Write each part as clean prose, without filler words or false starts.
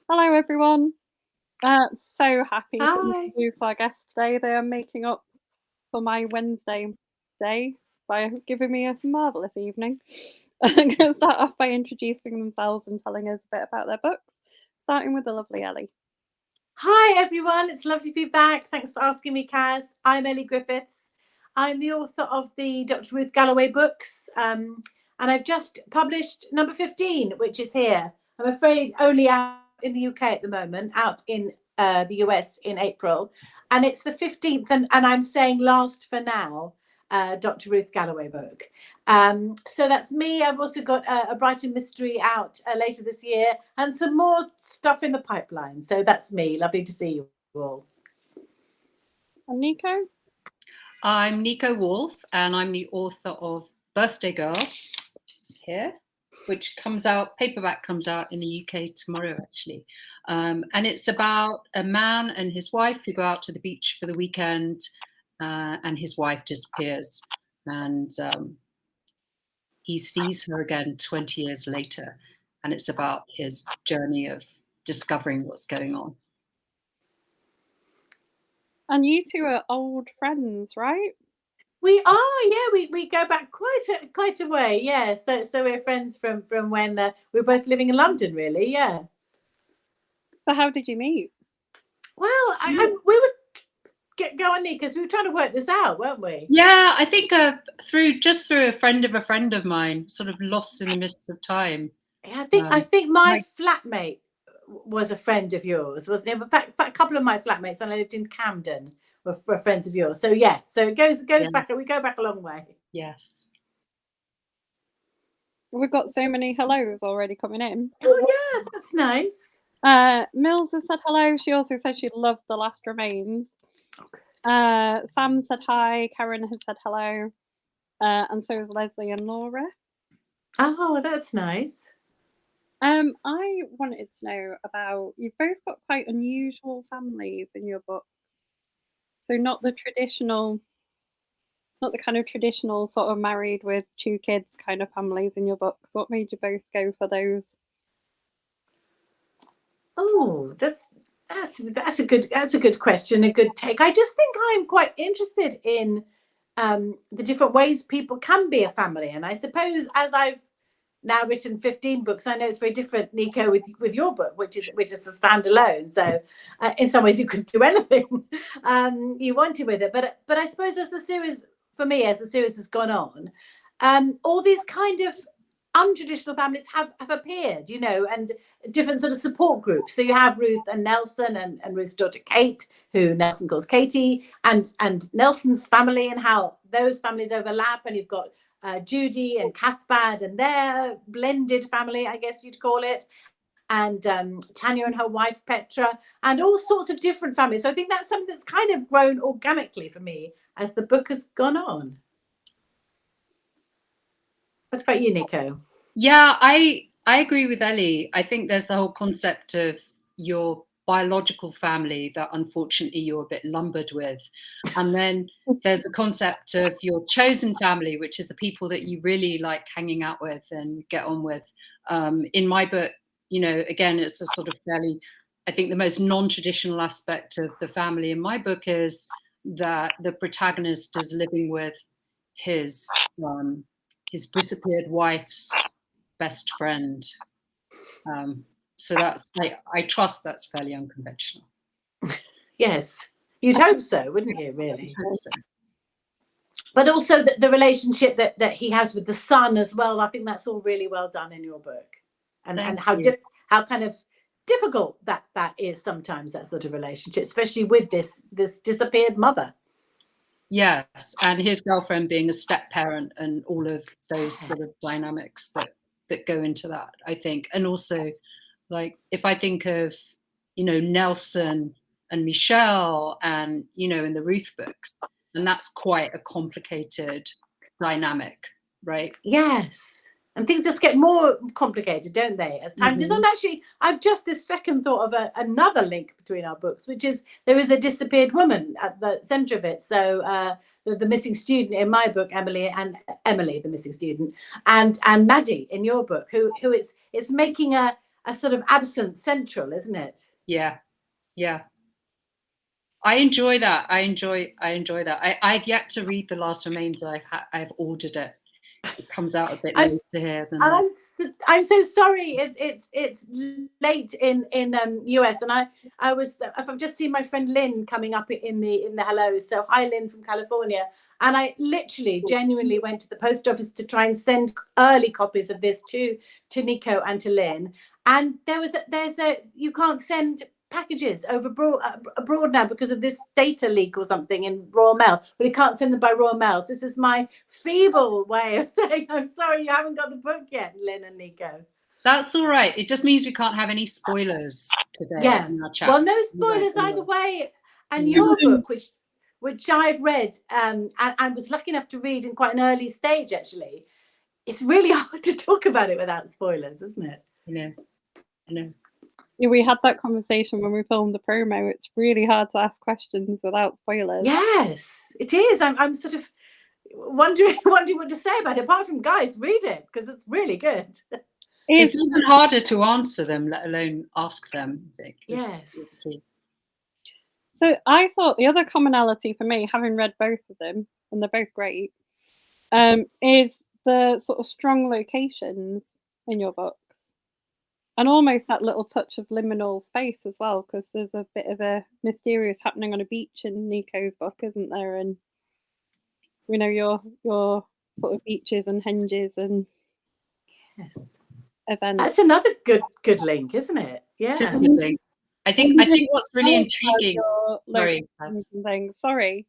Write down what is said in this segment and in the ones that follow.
Hello, everyone. So happy to Hi. introduce our guest today. They are making up for my Wednesday day by giving me a marvellous evening. I'm going to start off by introducing themselves and telling us a bit about their books, starting with the lovely Elly. Hi, everyone. It's lovely to be back. Thanks for asking me, Kaz. I'm Elly Griffiths. I'm the author of the Dr. Ruth Galloway books, and I've just published number 15, which is here. I'm afraid only out in the UK at the moment, out in the US in April. And it's the 15th, and I'm saying last for now, Dr. Ruth Galloway book. So that's me. I've also got a Brighton mystery out later this year and some more stuff in the pipeline. So that's me. Lovely to see you all. And Niko? I'm Niko Wolf, and I'm the author of Birthday Girl here, which paperback comes out in the UK tomorrow, actually. And it's about a man and his wife who go out to the beach for the weekend, and his wife disappears. And he sees her again 20 years later, and it's about his journey of discovering what's going on. And you two are old friends, right? We are, yeah. We go back quite a way, yeah. So we're friends from when we were both living in London, really, yeah. So how did you meet? Well, we were go on, Nick, because we were trying to work this out, weren't we? Yeah, I think through a friend of mine, sort of lost in the mists of time. Yeah, I think my flatmate was a friend of yours, wasn't it? In fact, a couple of my flatmates when I lived in Camden were friends of yours. So yeah, so it goes back. We go back a long way. Yes. We've got so many hellos already coming in. Oh yeah, that's nice. Mills has said hello. She also said she loved The Last Remains. Sam said hi. Karen has said hello. And so is Leslie and Laura. Oh, that's nice. I wanted to know about, you've both got quite unusual families in your books. So not the kind of traditional sort of married with 2 kids kind of families in your books. What made you both go for those? Oh, that's a good question, a good take. I just think I'm quite interested in the different ways people can be a family, and I suppose as I've now written 15 books, I know it's very different, Niko, with your book, which is a standalone. So in some ways you could do anything you wanted with it. But I suppose as the series has gone on, all these kind of untraditional families have appeared, and different sort of support groups. So you have Ruth and Nelson and Ruth's daughter Kate, who Nelson calls Katie, and Nelson's family and how those families overlap. And you've got Judy and Cathbad and their blended family, I guess you'd call it. And Tanya and her wife Petra, and all sorts of different families. So I think that's something that's kind of grown organically for me as the book has gone on. What about you, Niko? Yeah, I agree with Elly. I think there's the whole concept of your biological family that unfortunately you're a bit lumbered with. And then there's the concept of your chosen family, which is the people that you really like hanging out with and get on with. In my book, again, it's a sort of fairly, I think the most non-traditional aspect of the family in my book is that the protagonist is living with his disappeared wife's best friend. So that's, I trust that's fairly unconventional. Yes, you'd hope so, wouldn't you, really? I hope so. But also the relationship that he has with the son as well. I think that's all really well done in your book, and how kind of difficult that is sometimes, that sort of relationship, especially with this disappeared mother. Yes, and his girlfriend being a step parent and all of those sort of dynamics that go into that, I think. And also, like, if I think of, Nelson and Michelle and, in the Ruth books, and that's quite a complicated dynamic, right? Yes. And things just get more complicated, don't they, as time goes on? Actually, I've just this second thought of another link between our books, which is there is a disappeared woman at the centre of it. So the missing student in my book, Emily, the missing student, and Maddie in your book, who it's making a sort of absence central, isn't it? Yeah. I enjoy that. I enjoy that. I've yet to read The Last Remains. I've ordered it. It comes out a bit later here than that. I'm so sorry. It's late in US, and I've just seen my friend Lynn coming up in the hello. So hi Lynn from California, and I literally genuinely went to the post office to try and send early copies of this to Niko and to Lynn, and there's a you can't send packages over abroad now because of this data leak or something in Royal Mail, but you can't send them by Royal Mail. So this is my feeble way of saying I'm sorry you haven't got the book yet, Lynn and Niko. That's all right. It just means we can't have any spoilers today in our chat. Well, no spoilers either way. And your book, which I've read and was lucky enough to read in quite an early stage, actually, it's really hard to talk about it without spoilers, isn't it? I know. Yeah, we had that conversation when we filmed the promo. It's really hard to ask questions without spoilers. Yes, it is. I'm sort of wondering what to say about it. Apart from, guys, read it because it's really good. It's even harder to answer them, let alone ask them. I think. Yes. So I thought the other commonality for me, having read both of them, and they're both great, is the sort of strong locations in your books. And almost that little touch of liminal space as well, because there's a bit of a mysterious happening on a beach in Niko's book, isn't there? And we know your sort of beaches and henges and events. That's another good link, isn't it? Yeah, it's a good link. I think what's really intriguing. Sorry,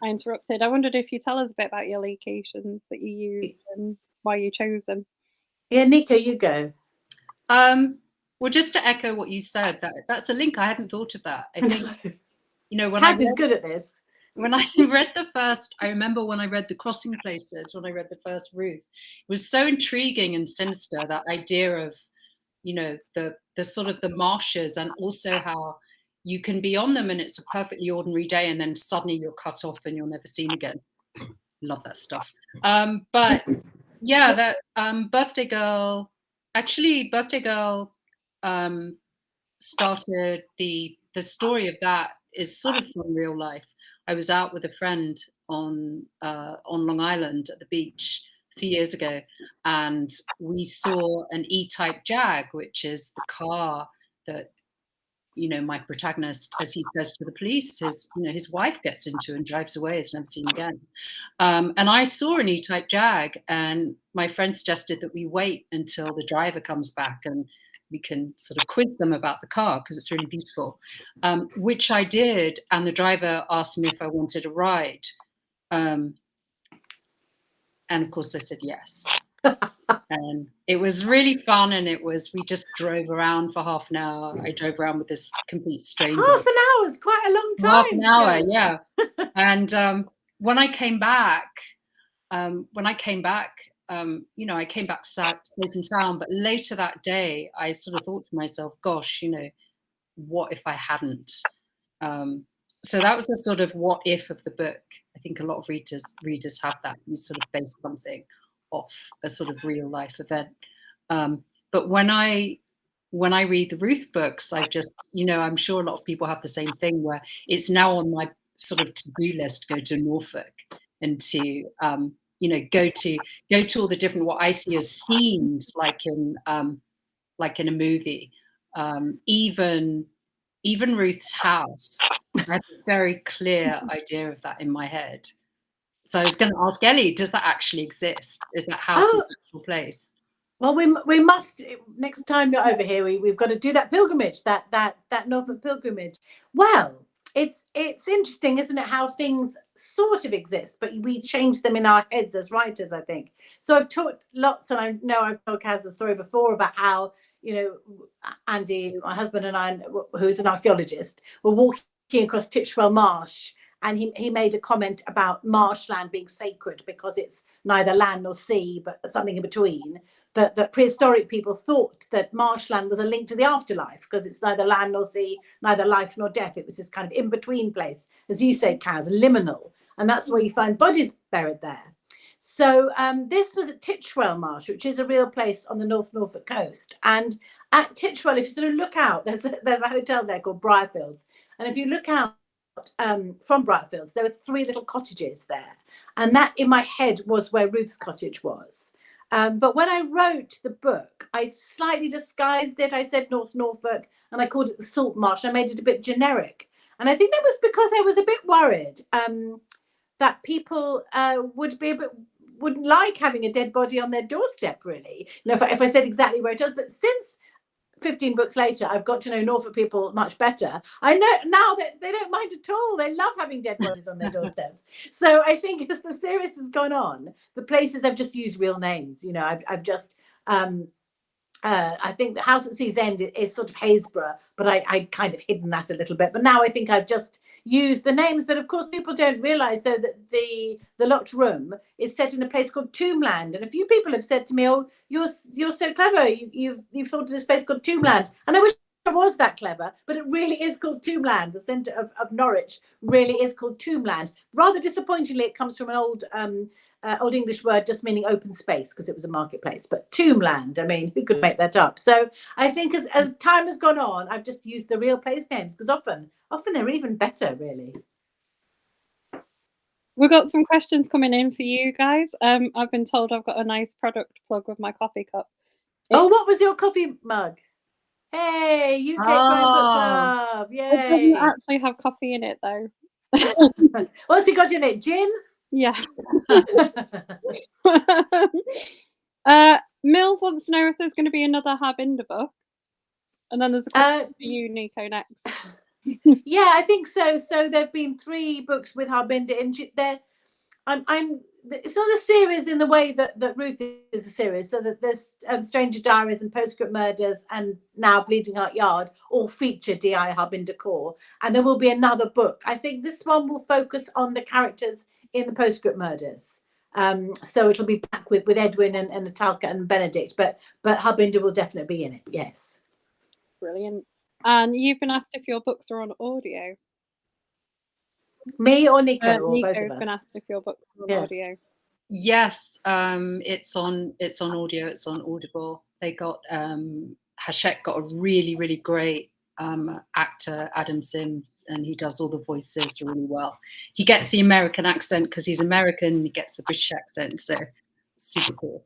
I interrupted. I wondered if you tell us a bit about your locations that you used and why you chose them. Yeah, Niko, you go. Well, just to echo what you said, that's a link. I hadn't thought of that. I think, when Kaz is good at this. When I read I remember when I read The Crossing Places, when I read the first Ruth, it was so intriguing and sinister, that idea of, the sort of the marshes, and also how you can be on them and it's a perfectly ordinary day, and then suddenly you're cut off and you're never seen again. Love that stuff. But yeah, that Birthday Girl. Actually, Birthday Girl started the story of that is sort of from real life. I was out with a friend on Long Island at the beach a few years ago, and we saw an E-Type Jag, which is the car that my protagonist, as he says to the police, his wife gets into and drives away, is never seen again. And I saw an E-Type Jag, and my friend suggested that we wait until the driver comes back and we can sort of quiz them about the car because it's really beautiful, which I did. And the driver asked me if I wanted a ride. And of course I said yes. And it was really fun, and we just drove around for half an hour. I drove around with this complete stranger. Half an hour is quite a long time. Half an hour, yeah. And when I came back, I came back safe and sound. But later that day, I sort of thought to myself, gosh, what if I hadn't? So that was a sort of what if of the book. I think a lot of readers have that. You sort of base something off a sort of real life event. But when I read the Ruth books, I just, I'm sure a lot of people have the same thing, where it's now on my sort of to-do list, go to Norfolk and to, go to all the different, what I see as scenes, like in a movie. Even Ruth's house, I have a very clear idea of that in my head. So I was going to ask Elly, does that actually exist? Is that house an actual place? Well, we must, next time you're over here, we've got to do that pilgrimage, that Norfolk pilgrimage. Well, it's interesting, isn't it, how things sort of exist, but we change them in our heads as writers, I think. So I've talked lots, and I know I've told Kaz the story before about how, Andy, my husband, and I, who's an archaeologist, were walking across Titchwell Marsh, and he made a comment about marshland being sacred because it's neither land nor sea, but something in between. That prehistoric people thought that marshland was a link to the afterlife because it's neither land nor sea, neither life nor death. It was this kind of in-between place, as you say, Kaz, liminal. And that's where you find bodies buried there. So this was at Titchwell Marsh, which is a real place on the North Norfolk coast. And at Titchwell, if you sort of look out, there's a hotel there called Briarfields. And if you look out from Briarfields, there were 3 little cottages there. And that in my head was where Ruth's cottage was. But when I wrote the book, I slightly disguised it. I said North Norfolk and I called it the Salt Marsh. I made it a bit generic. And I think that was because I was a bit worried that people wouldn't like having a dead body on their doorstep, really. You know, if I said exactly where it was. But since 15 books later, I've got to know Norfolk people much better. I know now that they don't mind at all. They love having dead bodies on their doorstep. So I think as the series has gone on, the places have just used real names. You know, I've just I think the house at Sea's End is sort of Haysborough, but I kind of hidden that a little bit. But now I think I've just used the names. But of course, people don't realise so that the locked room is set in a place called Tombland. And a few people have said to me, "Oh, you're so clever. You've thought of this place called Tombland." And I wish I was that clever, but it really is called Tombland. The centre of Norwich really is called Tombland. Rather disappointingly, it comes from an old English word just meaning open space, because it was a marketplace. But Tombland, I mean, who could make that up? So I think as time has gone on, I've just used the real place names, because often they're even better, really. We've got some questions coming in for you guys. I've been told I've got a nice product plug with my coffee cup. Oh, what was your coffee mug? Hey, UK Crime Book Club! Yay! It doesn't actually have coffee in it, though. What's it got in it? Gin? Yes. Mills wants to know if there's going to be another Harbinder book. And then there's a question for you, Niko, next. Yeah, I think so. So there have been 3 books with Harbinder, and it's not a series in the way that Ruth is a series. So that there's Stranger Diaries and Postscript Murders and now Bleeding Heart Yard all feature D.I. Harbinder Kaur, and there will be another book. I think this one will focus on the characters in the Postscript Murders. So it'll be back with Edwin and Natalka and Benedict, but Harbinder will definitely be in it. Yes. Brilliant. And you've been asked if your books are on audio. Me or Niko, or both of us? Niko's been asked if your books are on audio. Yes, it's on audio. It's on Audible. They got Hachette got a really, really great actor, Adam Sims, and he does all the voices really well. He gets the American accent because he's American. He gets the British accent, so super cool.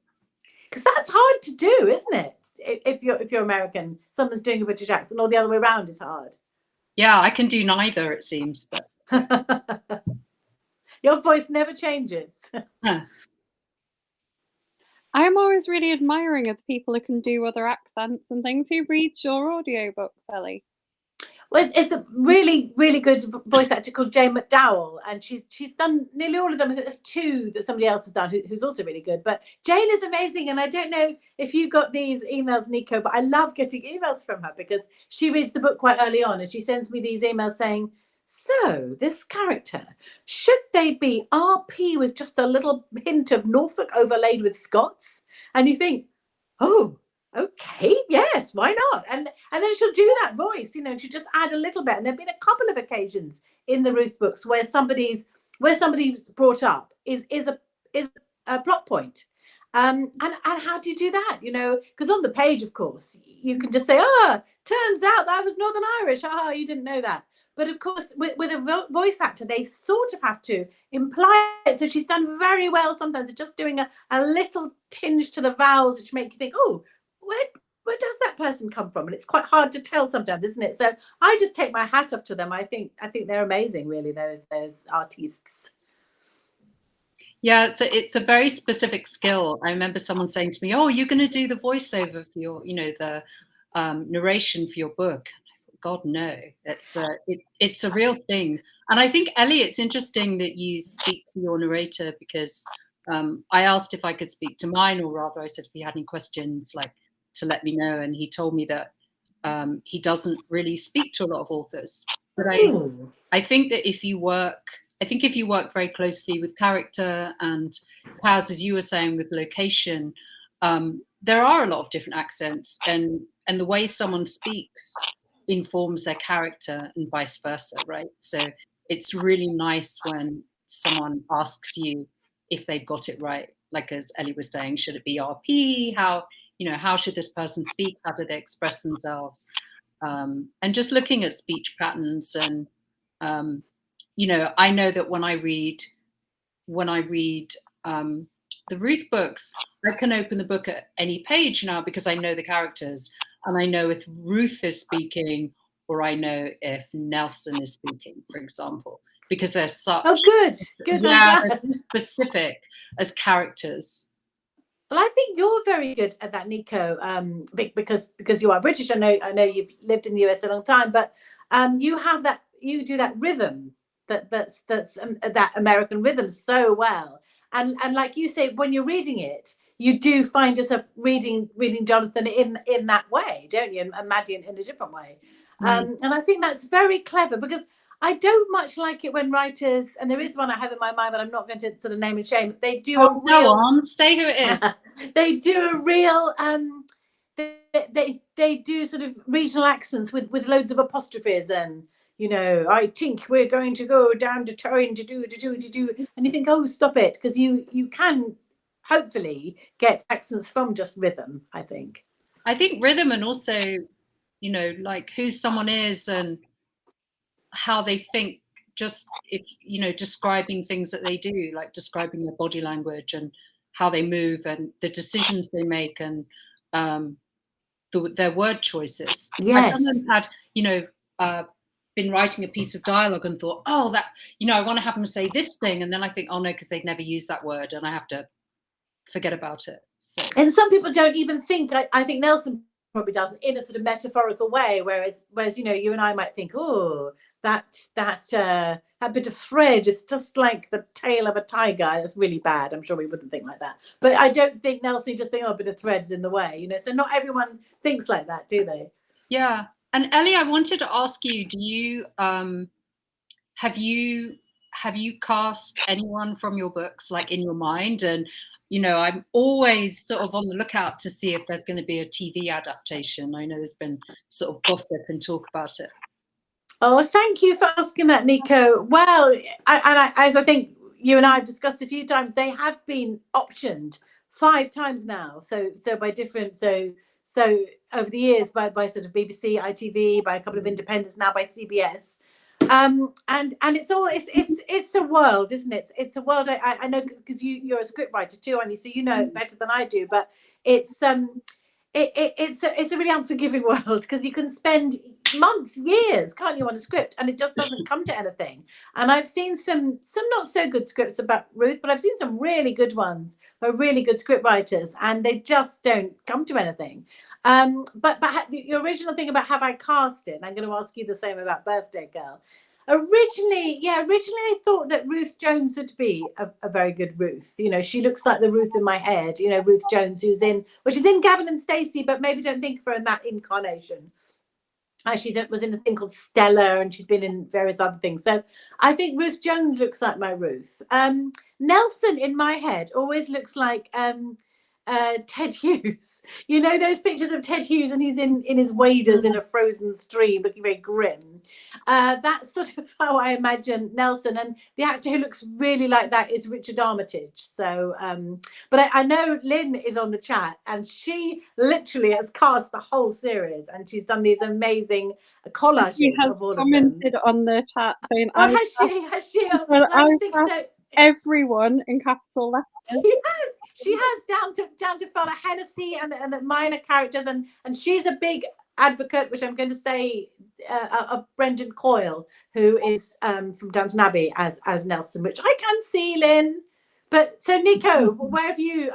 Because that's hard to do, isn't it? If you're American, someone's doing a British accent, or the other way around is hard. Yeah, I can do neither, it seems, but your voice never changes. I'm always really admiring of the people who can do other accents and things. Who reads your audiobooks, Elly? Well, it's a really, really good voice actor called Jane McDowell, and she's done nearly all of them. I think there's 2 that somebody else has done who's also really good. But Jane is amazing, and I don't know if you got these emails, Niko, but I love getting emails from her because she reads the book quite early on, and she sends me these emails saying, "So this character, should they be RP with just a little hint of Norfolk overlaid with Scots?" And you think, oh, okay, yes, why not? And then she'll do that voice, you know, to just add a little bit. And there've been a couple of occasions in the Ruth books where somebody's brought up is a plot point. And how do you do that? You know, because on the page, of course, you can just say, "Oh, turns out that was Northern Irish. Ah, you didn't know that." But of course, with a voice actor, they sort of have to imply it. So she's done very well sometimes at just doing a little tinge to the vowels, which make you think, "Oh, where does that person come from?" And it's quite hard to tell sometimes, isn't it? So I just take my hat off to them. I think they're amazing, really, those artists. Yeah, it's a very specific skill. I remember someone saying to me, "Oh, you're going to do the voiceover for your, you know, the narration for your book." And I thought, God, no. It's a real thing. And I think, Elly, it's interesting that you speak to your narrator, because I asked if I could speak to mine, or rather, I said if he had any questions, like, to let me know. And he told me that he doesn't really speak to a lot of authors. But I think that if you work very closely with character and, Paz, as you were saying, with location, there are a lot of different accents, and the way someone speaks informs their character and vice versa, right? So it's really nice when someone asks you if they've got it right. Like as Elly was saying, should it be RP? How should this person speak? How do they express themselves? And just looking at speech patterns. And I know that when I read the Ruth books, I can open the book at any page now because I know the characters, and I know if Ruth is speaking, or I know if Nelson is speaking, for example, because they're such. Oh, good. Yeah, they're so specific as characters. Well, I think you're very good at that, Niko, because you are British. I know you've lived in the US a long time, but you do that rhythm that's that American rhythm so well. And like you say, when you're reading it, you do find yourself reading Jonathan in that way, don't you? And Maddie in a different way. And I think that's very clever, because I don't much like it when writers, and there is one I have in my mind, but I'm not going to sort of name and shame. They do go on, say who it is. They do a real they do sort of regional accents with loads of apostrophes, and I think we're going to go down to Torrin to do, and you think, oh, stop it, because you can hopefully get accents from just rhythm. I think rhythm, and also like who someone is and how they think, just if describing things that they do, like describing their body language and how they move and the decisions they make, and their word choices. Yes. I sometimes had been writing a piece of dialogue and thought, oh, that I want to have them say this thing, and then I think, oh no, because they've never used that word, and I have to forget about it. So. And some people don't even think. I think Nelson probably does in a sort of metaphorical way, whereas you and I might think, oh, that bit of thread is just like the tail of a tiger. That's really bad. I'm sure we wouldn't think like that. But I don't think Nelson just think, oh, a bit of thread's in the way, So not everyone thinks like that, do they? Yeah. And Elly, I wanted to ask you, do you have you cast anyone from your books, like, in your mind? And I'm always sort of on the lookout to see if there's going to be a TV adaptation. I know there's been sort of gossip and talk about it. Oh, thank you for asking that, Niko. Well, as I think you and I have discussed a few times, they have been optioned 5 times now. So by different, so over the years by sort of BBC, ITV, by a couple of independents, now by CBS. And it's a world, isn't it? It's a world. I know, because you're a scriptwriter too, aren't you? So you know it better than I do. But it's a really unforgiving world, because you can spend months, years, can't you, on a script, and it just doesn't come to anything. And I've seen some not so good scripts about Ruth, but I've seen some really good ones by really good script writers, and they just don't come to anything. But the original thing about have I cast it, and I'm going to ask you the same about Birthday Girl. Originally I thought that Ruth Jones would be a very good Ruth. She looks like the Ruth in my head, Ruth Jones, she's in Gavin and Stacey, but maybe don't think of her in that incarnation. She was in a thing called Stella, and she's been in various other things. So I think Ruth Jones looks like my Ruth. Nelson in my head always looks like Ted Hughes. Those pictures of Ted Hughes, and he's in his waders in a frozen stream, looking very grim. That's sort of how I imagine Nelson. And the actor who looks really like that is Richard Armitage. So, but I know Lynn is on the chat, and she literally has cast the whole series, and she's done these amazing collages. She has of all commented of them. on the chat saying, "Oh, has she? I think everyone in capital letters." She has down to Fella Hennessy and the minor characters, and she's a big advocate, which I'm going to say, of Brendan Coyle, who is from Downton Abbey as Nelson, which I can see, Lynn. But so, Niko, where have you?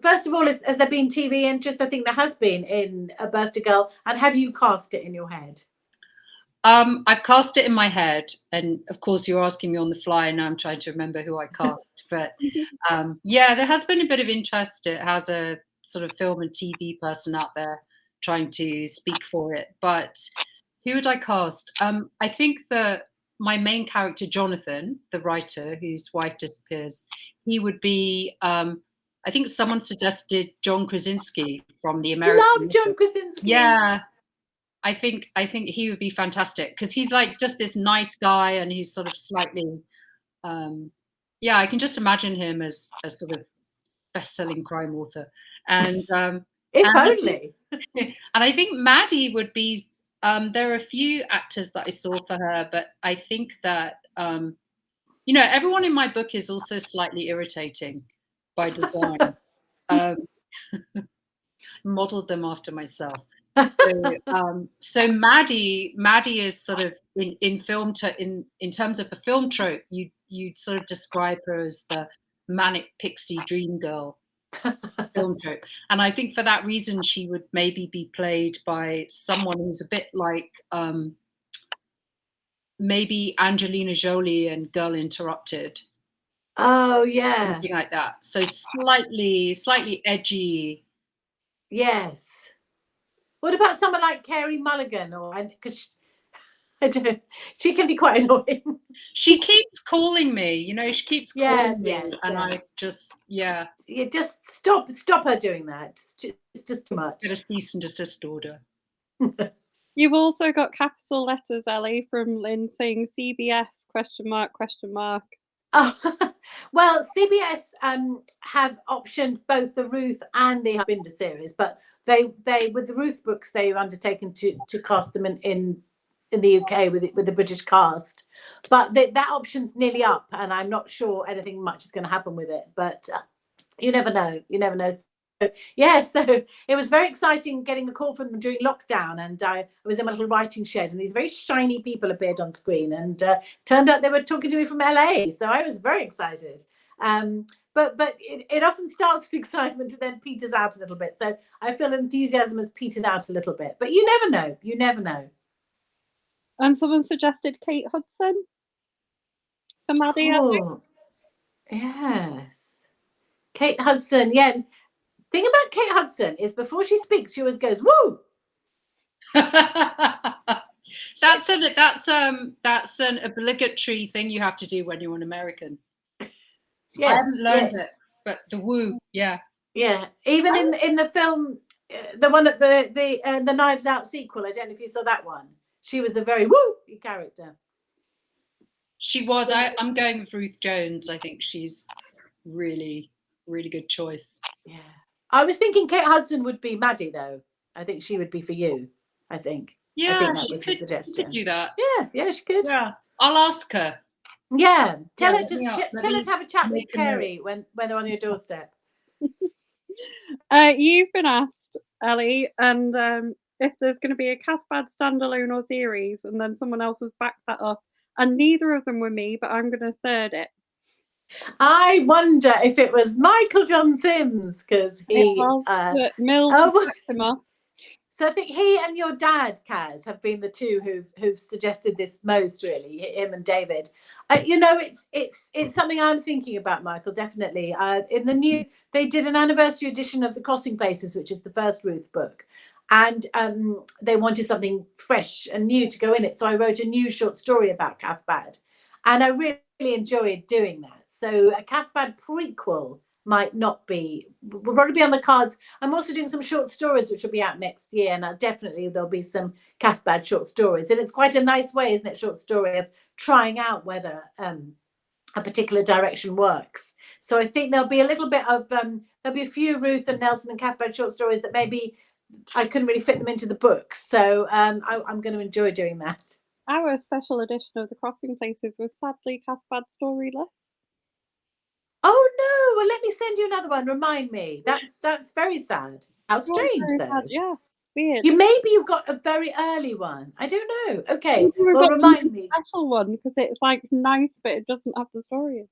First of all, has there been TV interest? I think there has been in A Birthday Girl, and have you cast it in your head? I've cast it in my head, and of course you're asking me on the fly, and I'm trying to remember who I cast. But yeah, there has been a bit of interest. It has a sort of film and TV person out there trying to speak for it. But who would I cast? I think that my main character, Jonathan, the writer whose wife disappears, he would be. I think someone suggested John Krasinski from the American. Love John Krasinski. Yeah. I think he would be fantastic, because he's like just this nice guy, and he's sort of slightly Yeah, I can just imagine him as a sort of best-selling crime author. And If and only. and I think Maddie would be. There are a few actors that I saw for her, but I think that everyone in my book is also slightly irritating by design. Um, Modeled them after myself. So Maddie is sort of in film in terms of the film trope, you sort of describe her as the manic pixie dream girl film trope, and I think for that reason she would maybe be played by someone who's a bit like maybe Angelina Jolie and Girl Interrupted. Oh yeah, Something like that. So slightly edgy. yes. What about someone like Carey Mulligan? I don't know. She can be quite annoying. She keeps calling me, she keeps calling me, yes, and I just, Yeah, just stop her doing that. It's just too much. Get a cease and desist order. You've also got capital letters, Elly, from Lynn saying CBS ? Oh, well, CBS have optioned both the Ruth and the Binder series, but they with the Ruth books they've undertaken to cast them in the UK with the British cast, but that option's nearly up, and I'm not sure anything much is going to happen with it. But you never know. So it was very exciting getting a call from them during lockdown, and I was in my little writing shed, and these very shiny people appeared on screen, and turned out they were talking to me from LA, so I was very excited. But it often starts with excitement and then peters out a little bit, so I feel enthusiasm has petered out a little bit, but you never know. And someone suggested Kate Hudson for Maddie. Oh, yes, Kate Hudson. Yeah. Thing about Kate Hudson is before she speaks, she always goes, "Woo!" That's an obligatory thing you have to do when you're an American. Yes, I haven't learned it, but the woo, yeah. Even in the film, the one at the Knives Out sequel, I don't know if you saw that one. She was a very woo character. She was. I'm going with Ruth Jones. I think she's really, really good choice. Yeah. I was thinking Kate Hudson would be Maddie, though. I think she would be for you. I think. Yeah, I think that was the suggestion. She could do that. Yeah, she could. Yeah, I'll ask her. Yeah, tell her to have a chat with Carey when they're on your doorstep. You've been asked, Elly, and if there's going to be a Cathbad standalone or series, and then someone else has backed that up, and neither of them were me, but I'm going to third it. I wonder if it was Michael John Sims, because Mills him up. So I think he and your dad, Kaz, have been the two who've suggested this most, really, him and David. It's something I'm thinking about, Michael, definitely. They did an anniversary edition of The Crossing Places, which is the first Ruth book. And they wanted something fresh and new to go in it. So I wrote a new short story about Cathbad. And I really enjoyed doing that. So a Cathbad prequel will probably be on the cards. I'm also doing some short stories which will be out next year, and definitely there'll be some Cathbad short stories. And it's quite a nice way, isn't it, short story, of trying out whether a particular direction works. So I think there'll be a little bit of there'll be a few Ruth and Nelson and Cathbad short stories that maybe I couldn't really fit them into the books. So I'm going to enjoy doing that. Our special edition of The Crossing Places was sadly Cathbad storyless. Oh no! Well, let me send you another one. Remind me. That's very sad. How strange, though. Yeah, it's weird. Maybe you got a very early one. I don't know. Okay, well, remind me. Special one, because it's like nice, but it doesn't have the story.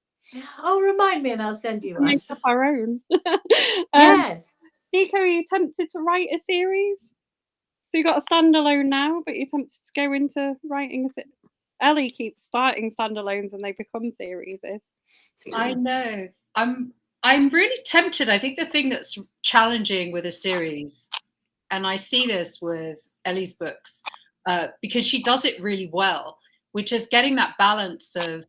Oh, remind me, and I'll send you one. Make up our own. Yes. Niko, are you tempted to write a series? So you got a standalone now, but you're tempted to go into writing a. Elly keeps starting standalones and they become series. I know. I'm really tempted. I think the thing that's challenging with a series, and I see this with Elly's books, because she does it really well, which is getting that balance of,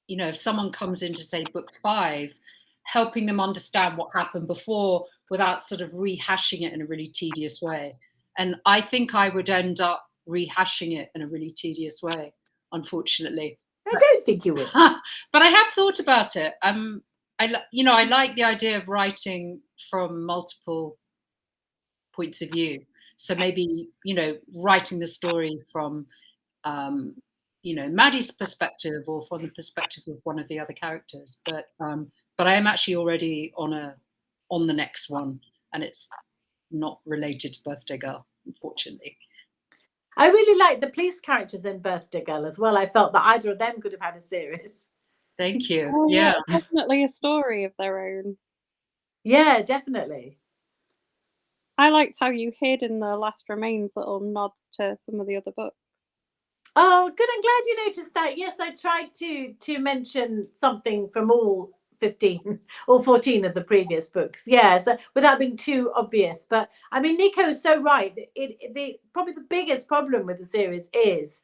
if someone comes in to say book 5, helping them understand what happened before without sort of rehashing it in a really tedious way. And I think I would end up rehashing it in a really tedious way, unfortunately. I don't think you would. But I have thought about it. I like the idea of writing from multiple points of view. So maybe, writing the story from, Maddie's perspective or from the perspective of one of the other characters. But I am actually already on the next one, and it's not related to Birthday Girl, unfortunately. I really like the police characters in Birthday Girl as well. I felt that either of them could have had a series. Thank you. Oh, Yeah. Definitely a story of their own. Yeah, definitely. I liked how you hid in The Last Remains little nods to some of the other books. Oh, good. I'm glad you noticed that. Yes, I tried to mention something from all 15 or 14 of the previous books. Yeah, so without being too obvious. But I mean, Niko is so right. Probably the biggest problem with the series is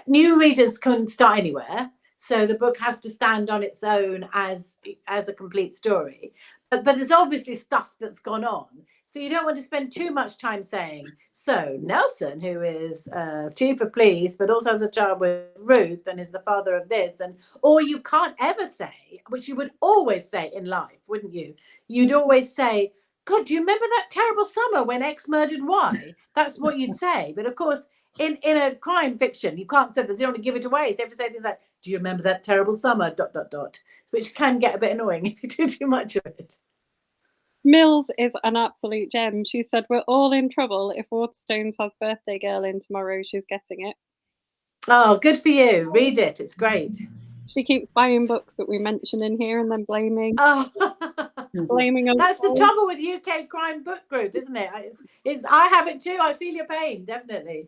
new readers couldn't start anywhere. So the book has to stand on its own as a complete story. But there's obviously stuff that's gone on. So you don't want to spend too much time saying, so Nelson, who is chief of police, but also has a child with Ruth and is the father of this. Or you can't ever say, which you would always say in life, wouldn't you? You'd always say, God, do you remember that terrible summer when X murdered Y? That's what you'd say. But of course, in a crime fiction, you can't say this, you don't want to give it away. So you have to say things like, do you remember that terrible summer, ... which can get a bit annoying if you do too much of it. Mills is an absolute gem. She said, we're all in trouble. If Waterstones has Birthday Girl in tomorrow, she's getting it. Oh, good for you. Read it. It's great. She keeps buying books that we mention in here and then blaming us. That's the trouble with UK Crime Book Group, isn't it? I have it too. I feel your pain, definitely.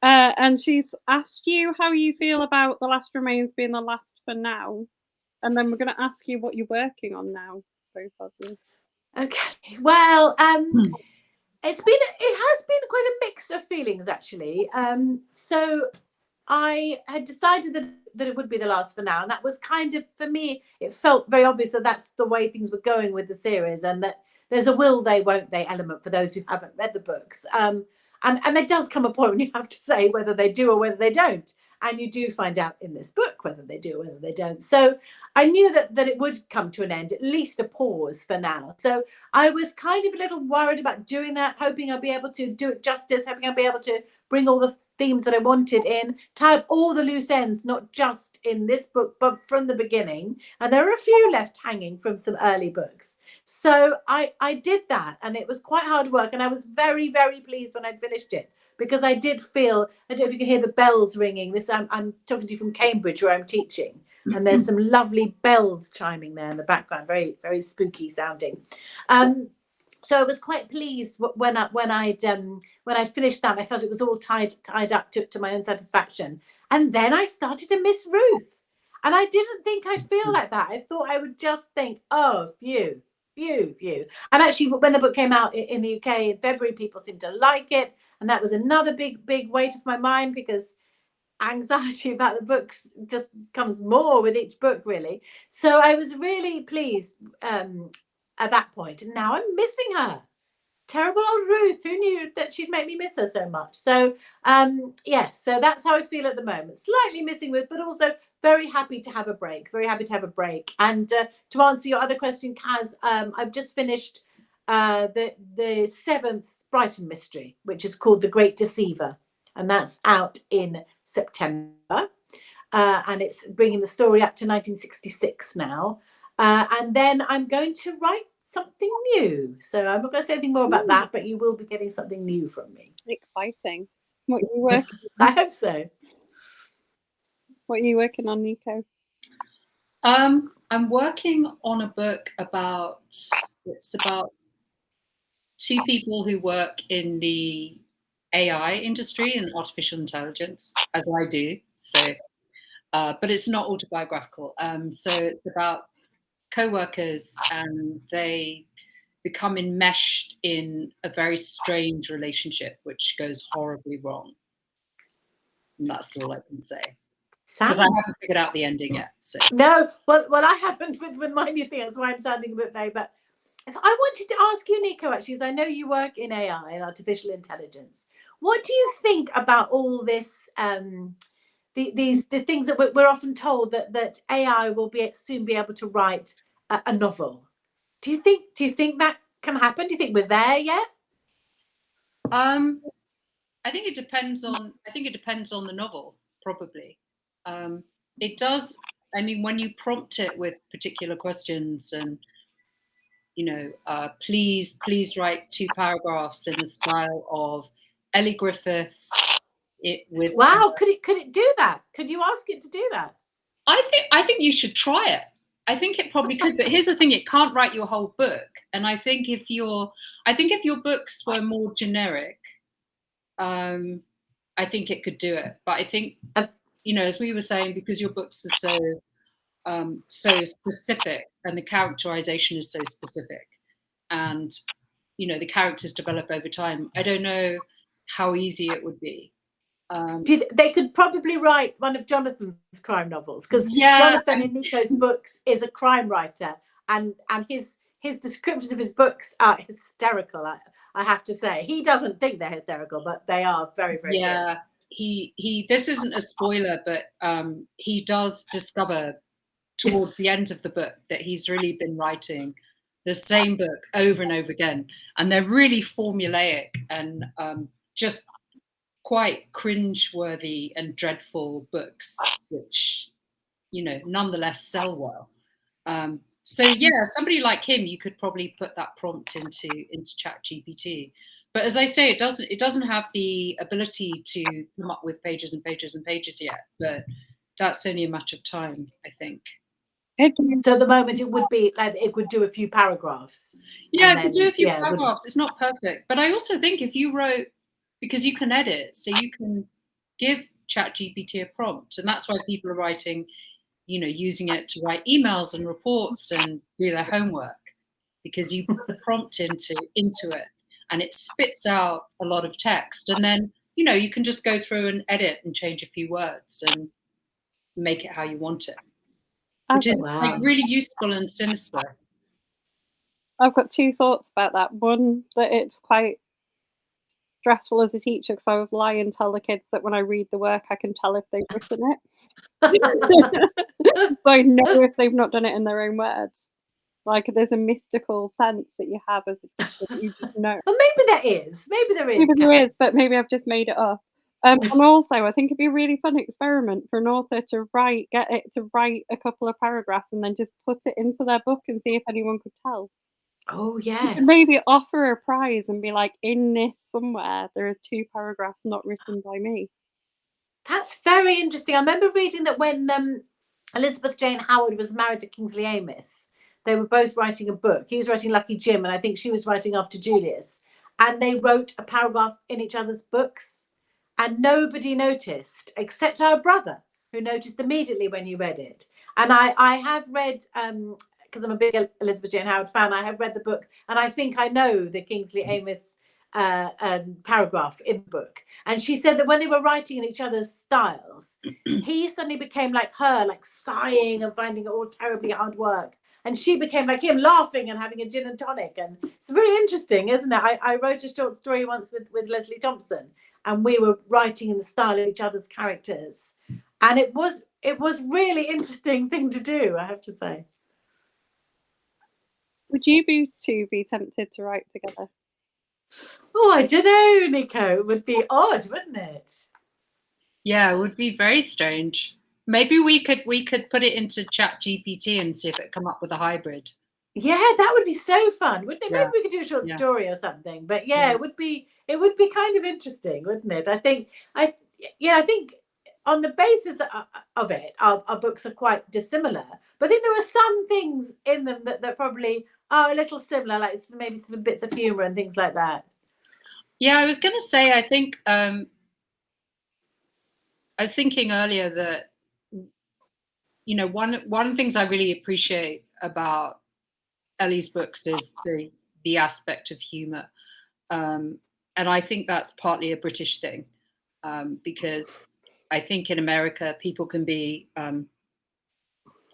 And she's asked you how you feel about The Last Remains being the last for now. And then we're going to ask you what you're working on now, both of you. Okay. Well, it has been quite a mix of feelings, actually. So I had decided that it would be the last for now. And that was kind of, for me, it felt very obvious that that's the way things were going with the series, and that there's a will they, won't they element for those who haven't read the books. And there does come a point when you have to say whether they do or whether they don't. And you do find out in this book whether they do or whether they don't. So I knew that it would come to an end, at least a pause for now. So I was kind of a little worried about doing that, hoping I'll be able to do it justice, hoping I'll be able to bring all the themes that I wanted in, tie up all the loose ends, not just in this book, but from the beginning. And there are a few left hanging from some early books. So I did that, and it was quite hard work. And I was very, very pleased when I'd finished it, because I did feel, I don't know if you can hear the bells ringing. I'm talking to you from Cambridge, where I'm teaching. And there's some lovely bells chiming there in the background, very, very spooky sounding. So I was quite pleased when I'd finished that. I felt it was all tied up to my own satisfaction. And then I started to miss Ruth. And I didn't think I'd feel like that. I thought I would just think, oh, phew. And actually, when the book came out in the UK in February, people seemed to like it. And that was another big, big weight off my mind, because anxiety about the books just comes more with each book, really. So I was really pleased at that point, and now I'm missing her. Terrible old Ruth. Who knew that she'd make me miss her so much? So yes, so that's how I feel at the moment. Slightly missing Ruth, but also very happy to have a break. And to answer your other question, Kaz, I've just finished the 7th Brighton mystery, which is called The Great Deceiver, and that's out in September. And it's bringing the story up to 1966 now. And then I'm going to write something new. So I'm not going to say anything more about that, but you will be getting something new from me. Exciting. What are you working on? I hope so. What are you working on, Niko? I'm working on a book about two people who work in the AI industry and artificial intelligence, as I do. So, but it's not autobiographical. So it's about co-workers, and they become enmeshed in a very strange relationship, which goes horribly wrong. And that's all I can say. Because I haven't figured out the ending yet. So. No, well, I haven't with my new thing. That's why I'm sounding a bit vague. But if I wanted to ask you, Niko, actually, as I know you work in AI and artificial intelligence, what do you think about all this the things that we're often told that AI will soon be able to write a novel. Do you think that can happen? Do you think we're there yet? I think it depends on the novel, probably. It does. I mean, when you prompt it with particular questions and, please write 2 paragraphs in the style of Elly Griffiths. Wow, could it do that? Could you ask it to do that? I think you should try it. I think it probably could, but here's the thing: it can't write your whole book. And I think if your books were more generic, I think it could do it. But I think, as we were saying, because your books are so specific and the characterization is so specific, and the characters develop over time, I don't know how easy it would be. They could probably write one of Jonathan's crime novels, because Jonathan in Niko's books is a crime writer, and his descriptions of his books are hysterical. I have to say, he doesn't think they're hysterical, but they are very, very good. He this isn't a spoiler, but he does discover towards the end of the book that he's really been writing the same book over and over again, and they're really formulaic and just quite cringe-worthy and dreadful books, which nonetheless sell well. So somebody like him, you could probably put that prompt into ChatGPT. But as I say, it doesn't have the ability to come up with pages and pages and pages yet. But that's only a matter of time, I think. So at the moment, it would be like it would do a few paragraphs. Yeah, it could do a few paragraphs. It's not perfect, but I also think if you wrote, because you can edit, so you can give ChatGPT a prompt, and that's why people are writing, using it to write emails and reports and do their homework, because you put the prompt into it, and it spits out a lot of text, and then you can just go through and edit and change a few words and make it how you want it, which is like really useful and sinister. I've got 2 thoughts about that. One, that it's quite stressful as a teacher, because I was lying and tell the kids that when I read the work, I can tell if they've written it. So I know if they've not done it in their own words. Like, there's a mystical sense that you have as a teacher that you just know. Well, maybe there is. Maybe there is, but maybe I've just made it up. And also, I think it'd be a really fun experiment for an author to get it to write a couple of paragraphs and then just put it into their book and see if anyone could tell. Oh, yes. You could maybe offer a prize and be like, in this somewhere, there is 2 paragraphs not written by me. That's very interesting. I remember reading that when Elizabeth Jane Howard was married to Kingsley Amis, they were both writing a book. He was writing Lucky Jim, and I think she was writing After Julius. And they wrote a paragraph in each other's books, and nobody noticed except her brother, who noticed immediately when he read it. And I have read, because I'm a big Elizabeth Jane Howard fan, I have read the book, and I think I know the Kingsley Amis paragraph in the book. And she said that when they were writing in each other's styles, he suddenly became like her, like sighing and finding it all terribly hard work, and she became like him, laughing and having a gin and tonic. And it's very interesting, isn't it? I wrote a short story once with Leslie Thompson, and we were writing in the style of each other's characters, and it was really interesting thing to do, I have to say. Would you be tempted to write together? Oh, I don't know, Niko. It would be odd, wouldn't it? Yeah, it would be very strange. Maybe we could put it into ChatGPT and see if it come up with a hybrid. Yeah, that would be so fun, wouldn't it? Yeah. Maybe we could do a short story or something. But it would be kind of interesting, wouldn't it? I think on the basis of it, our books are quite dissimilar. But I think there are some things in them that probably are a little similar, like maybe some bits of humor and things like that. Yeah, I was going to say, I think I was thinking earlier that one of the things I really appreciate about Elly's books is the aspect of humor, and I think that's partly a British thing, because I think in America people can be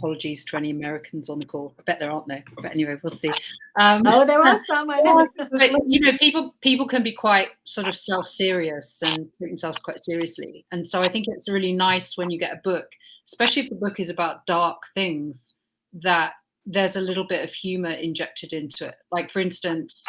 Apologies to any Americans on the call. I bet there aren't there. But anyway, we'll see. Oh, there are some, I know. But, people can be quite sort of self-serious and take themselves quite seriously. And so I think it's really nice when you get a book, especially if the book is about dark things, that there's a little bit of humor injected into it. Like, for instance,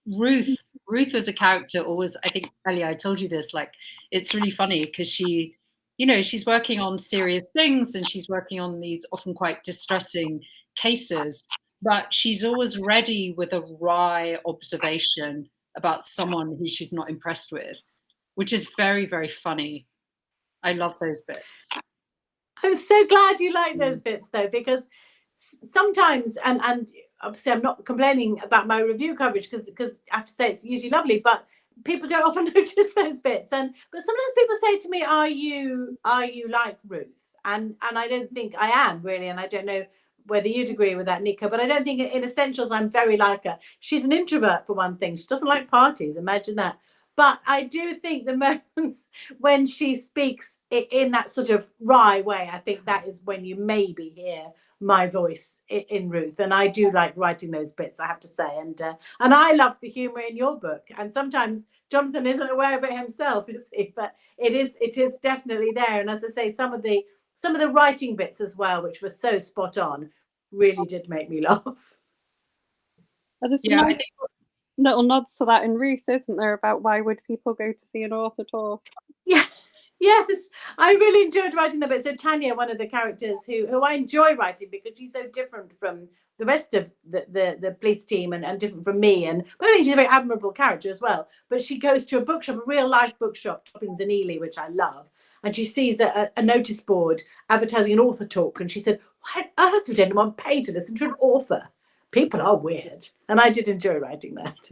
Ruth as a character always, I think, Elly, I told you this, like, it's really funny because she's working on serious things and she's working on these often quite distressing cases, but she's always ready with a wry observation about someone who she's not impressed with, which is very, very funny. I love those bits. I'm so glad you like those bits, though, because sometimes, and obviously I'm not complaining about my review coverage because I have to say it's usually lovely, but people don't often notice those bits. But sometimes people say to me, are you like Ruth? And I don't think I am, really, and I don't know whether you'd agree with that, Niko, but I don't think in essentials I'm very like her. She's an introvert, for one thing. She doesn't like parties, imagine that. But I do think the moments when she speaks in that sort of wry way, I think that is when you maybe hear my voice in Ruth. And I do like writing those bits, I have to say. And I love the humour in your book. And sometimes Jonathan isn't aware of it himself, you see, but it is definitely there. And as I say, some of the writing bits as well, which were so spot on, really did make me laugh. Yeah, I think little nods to that in Ruth, isn't there, about why would people go to see an author talk? Yeah, yes, I really enjoyed writing that bit. So Tanya, one of the characters who I enjoy writing because she's so different from the rest of the police team and different from me, but I think she's a very admirable character as well. But she goes to a bookshop, a real life bookshop, Toppings in Elly, which I love, and she sees a notice board advertising an author talk, and she said, "Why on earth would anyone pay to listen to an author? People are weird." And I did enjoy writing that.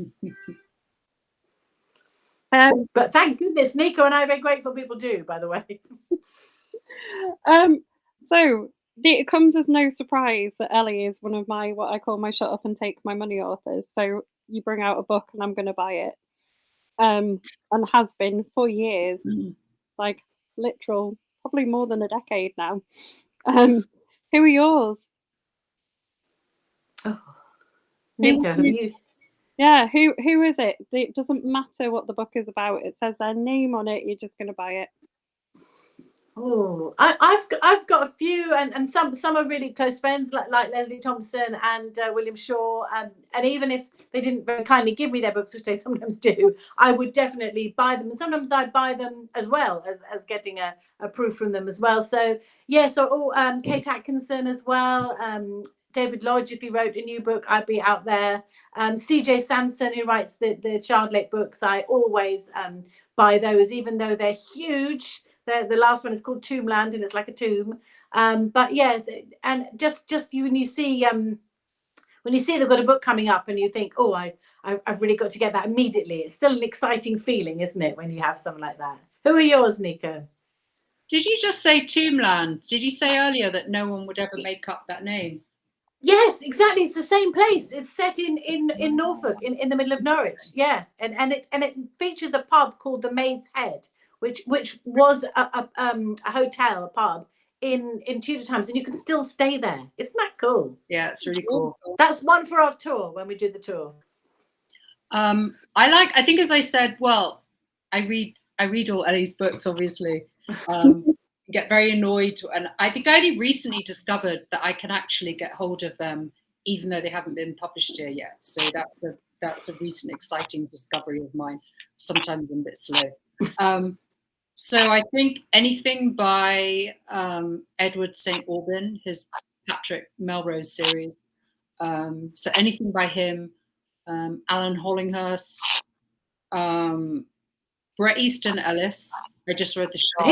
But thank goodness Niko and I are very grateful people do, by the way. So it comes as no surprise that Elly is one of my, what I call my shut up and take my money authors. So you bring out a book and I'm going to buy it. And has been for years, like literal, probably more than a decade now. Who are yours? Oh. Niko, have you? Yeah, who is it? It doesn't matter what the book is about. It says their name on it. You're just going to buy it. Oh, I've got a few, and some are really close friends, like Leslie Thompson and William Shaw. And even if they didn't very kindly give me their books, which they sometimes do, I would definitely buy them. And sometimes I buy them as well as getting a proof from them as well. So yeah, Kate Atkinson as well. David Lodge, if he wrote a new book, I'd be out there. CJ Sanson, who writes the Childlake books, I always buy those, even though they're huge. The last one is called Tombland, and it's like a tomb. But yeah, and just when you see they've got a book coming up, and you think, oh, I've really got to get that immediately. It's still an exciting feeling, isn't it, when you have something like that? Who are yours, Niko? Did you just say Tombland? Did you say earlier that no one would ever make up that name? Yes, exactly. It's the same place. It's set in Norfolk, in the middle of Norwich. Yeah, and it features a pub called the Maid's Head, which was a hotel, a pub in Tudor times, and you can still stay there. Isn't that cool? Yeah, it's really cool. That's one for our tour when we do the tour. I think, as I said, well, I read all Elly's books, obviously. Get very annoyed, and I think I only recently discovered that I can actually get hold of them even though they haven't been published here yet. So that's a recent exciting discovery of mine. Sometimes I'm a bit slow. So I think anything by Edward St. Aubyn, his Patrick Melrose series. So anything by him, Alan Hollinghurst, Bret Easton Ellis. I just read The Shard.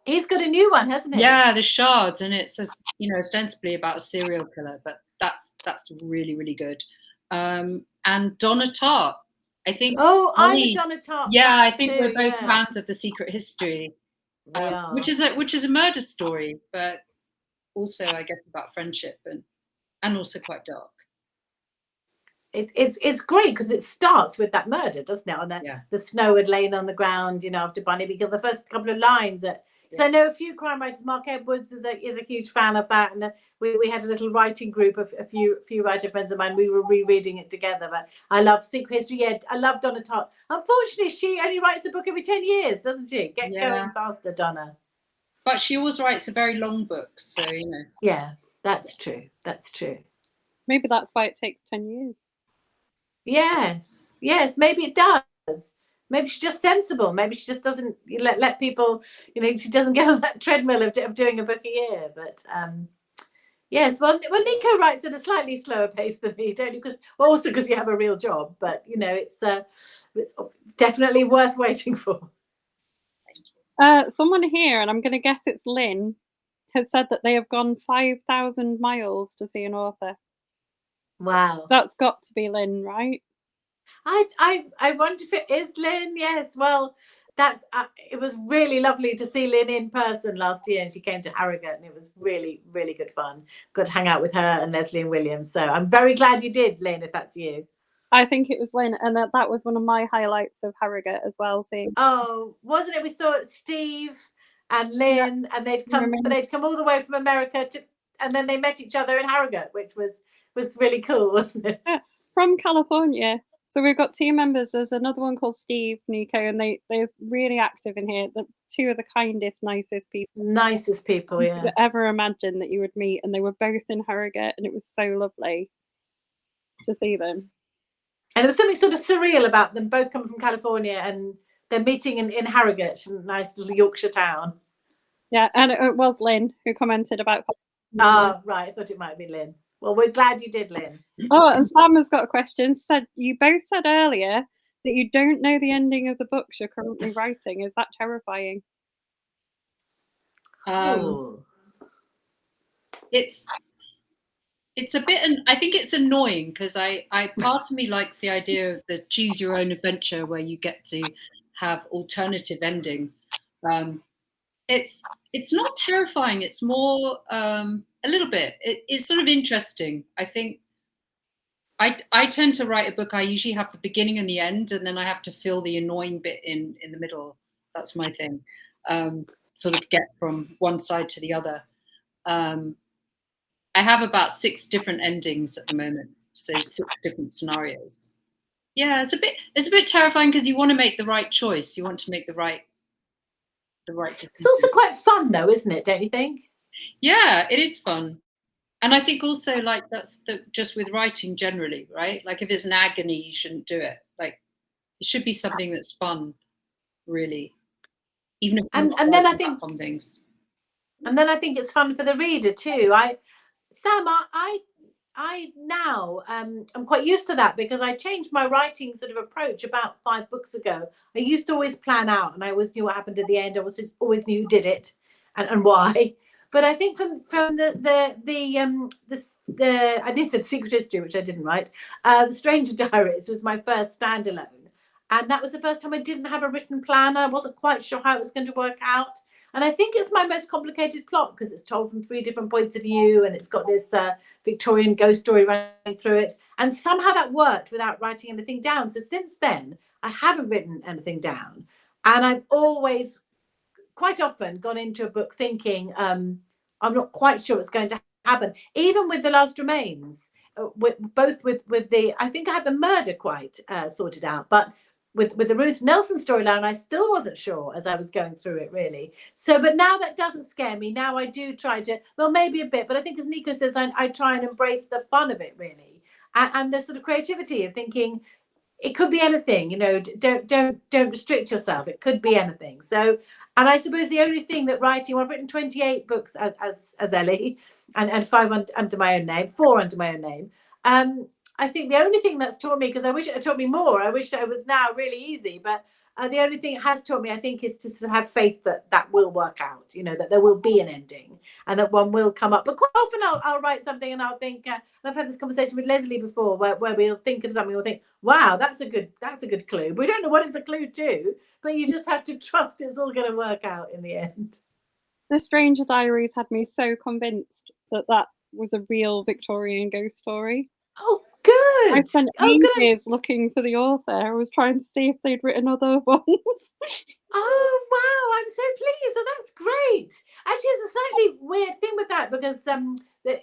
He's got a new one, hasn't he? Yeah, The Shards, and it says, ostensibly about a serial killer, but that's really, really good. And Donna Tartt, I think. Oh, I'm a Donna Tartt. Yeah, I think we're both fans of The Secret History, which is a murder story, but also, I guess, about friendship and also quite dark. It's great because it starts with that murder, doesn't it? And the snow had lain on the ground, after Barnaby killed. The first couple of lines that So I know a few crime writers. Mark Edwards is a huge fan of that, and we had a little writing group of a few writer friends of mine. We were rereading it together. But I love Secret History. Yeah, I love Donna Tartt. Unfortunately, she only writes a book every 10 years, doesn't she? Get going faster, Donna. But she always writes a very long book, so you know. Yeah, that's true. That's true. Maybe that's why it takes 10 years. Yes, maybe it does. Maybe she's just sensible. Maybe she just doesn't let people, she doesn't get on that treadmill of doing a book a year. But yes, well, Niko writes at a slightly slower pace than me, don't you? Also because you have a real job. But it's definitely worth waiting for. Someone here, and I'm going to guess it's Lynn, has said that they have gone 5,000 miles to see an author. Wow, that's got to be Lynn, right? I wonder if it is Lynn. Yes, well, that's it was really lovely to see Lynn in person last year, and she came to Harrogate, and it was really, really good fun. Got to hang out with her and Leslie and William. So I'm very glad you did, Lynn, if that's you. I think it was Lynn, and that was one of my highlights of Harrogate as well. Seeing. Oh, wasn't it? We saw Steve and Lynn, and they'd come all the way from America and then they met each other in Harrogate, which was really cool, wasn't it? Yeah, from California. So we've got two members. There's another one called Steve, Niko, and they're really active in here. The two of the kindest, nicest people. Nicest people, yeah. You could ever imagine that you would meet, and they were both in Harrogate, and it was so lovely to see them. And there was something sort of surreal about them both coming from California, and they're meeting in Harrogate, a nice little Yorkshire town. Yeah, and it was Lynn who commented about. Ah, right. I thought it might be Lynn. Well, we're glad you did, Lynn. Oh, and Sam has got a question. You both said earlier that you don't know the ending of the books you're currently writing. Is that terrifying? It's a bit, I think it's annoying because I part of me likes the idea of the choose your own adventure where you get to have alternative endings. It's not terrifying. It's more a little bit. It's sort of interesting. I think I tend to write a book. I usually have the beginning and the end, and then I have to fill the annoying bit in the middle. That's my thing. Sort of get from one side to the other. I have about 6 different endings at the moment, so 6 different scenarios. Yeah, it's a bit terrifying because you want to make the right choice. You want to make the right decision. It's also quite fun, though, isn't it? Don't you think? Yeah, it is fun, and I think also like that's just with writing generally, right? Like if it's an agony, you shouldn't do it. Like it should be something that's fun, really. Even if and then I think fun things. And then I think it's fun for the reader too. Sam, I now I'm quite used to that because I changed my writing sort of approach about 5 books ago. I used to always plan out, and I always knew what happened at the end. I always knew who did it and why. But I think from the I did say Secret History, which I didn't write. The Stranger Diaries was my first standalone, and that was the first time I didn't have a written plan. I wasn't quite sure how it was going to work out. And I think it's my most complicated plot because it's told from 3 different points of view, and it's got this Victorian ghost story running through it. And somehow that worked without writing anything down. So since then, I haven't written anything down. And I've always, quite often, gone into a book thinking, I'm not quite sure what's going to happen. Even with The Last Remains, I think I had the murder quite sorted out, but with the Ruth Nelson storyline, I still wasn't sure as I was going through it, really. So, but now that doesn't scare me. Now I do try to, well, maybe a bit, but I think as Niko says, I try and embrace the fun of it, really, and the sort of creativity of thinking it could be anything. Don't restrict yourself. It could be anything. So, and I suppose the only thing that writing, well, I've written 28 books as Elly, and 5 under my own name, 4 under my own name. I think the only thing that's taught me, because I wish it had taught me more, I wish it was now really easy, but the only thing it has taught me, I think, is to sort of have faith that will work out, that there will be an ending and that one will come up. But quite often I'll write something and I'll think, and I've had this conversation with Leslie before where we'll think of something, we'll think, wow, that's a good clue. We don't know what it's a clue to, but you just have to trust it's all going to work out in the end. The Stranger Diaries had me so convinced that was a real Victorian ghost story. Oh, good. I spent ages looking for the author. I was trying to see if they'd written other ones. Oh wow, I'm so pleased. So that's great. Actually, it's a slightly weird thing with that because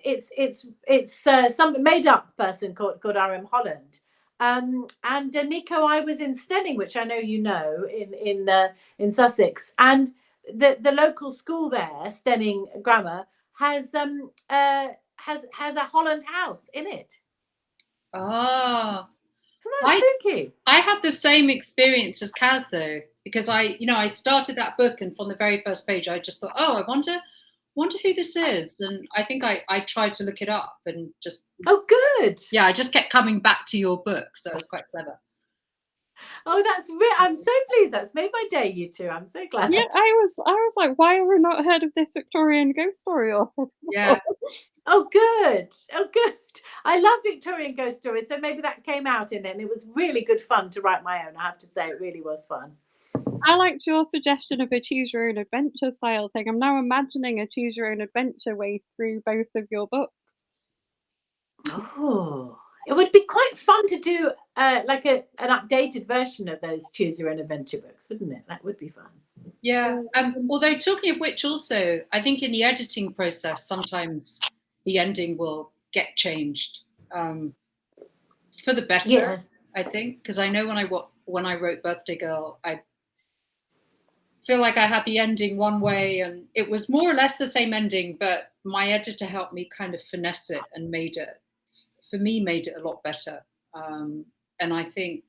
it's some made up person called RM Holland. And Niko, I was in Stenning, which I know you know, in Sussex, and the local school there, Stenning Grammar, has has a Holland house in it. Ah, So that's spooky. I had the same experience as Kaz though, because I started that book, and from the very first page, I just thought, oh, I wonder who this is, and I think I tried to look it up and just. Oh, good. Yeah, I just kept coming back to your book, so it was quite clever. Oh, that's real. I'm so pleased. That's made my day, you two. I'm so glad. Yeah, I was like, why have we not heard of this Victorian ghost story author? Yeah. Oh, good. Oh, good. I love Victorian ghost stories, so maybe that came out in it, and it was really good fun to write my own. I have to say, it really was fun. I liked your suggestion of a choose your own adventure style thing. I'm now imagining a choose your own adventure way through both of your books. Oh, it would be quite fun to do like an updated version of those choose your own adventure books, wouldn't it? That would be fun. Yeah. Although, talking of which, also, I think in the editing process, sometimes the ending will get changed for the better. Yes. I think, because I know when I wrote Birthday Girl, I feel like I had the ending one way, and it was more or less the same ending, but my editor helped me kind of finesse it and made it a lot better. And I think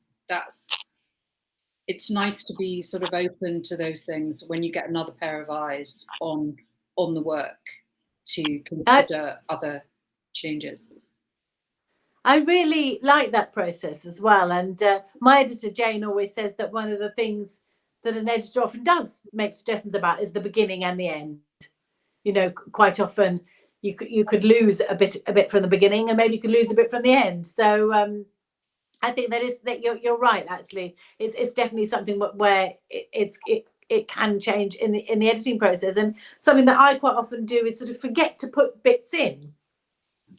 it's nice to be sort of open to those things when you get another pair of eyes on the work to consider other changes. I really like that process as well. And my editor, Jane, always says that one of the things that an editor often does make suggestions about is the beginning and the end. You know, quite often you could lose a bit from the beginning, and maybe you could lose a bit from the end. So I think that you're right. Actually, it's definitely something where it can change in the editing process. And something that I quite often do is sort of forget to put bits in,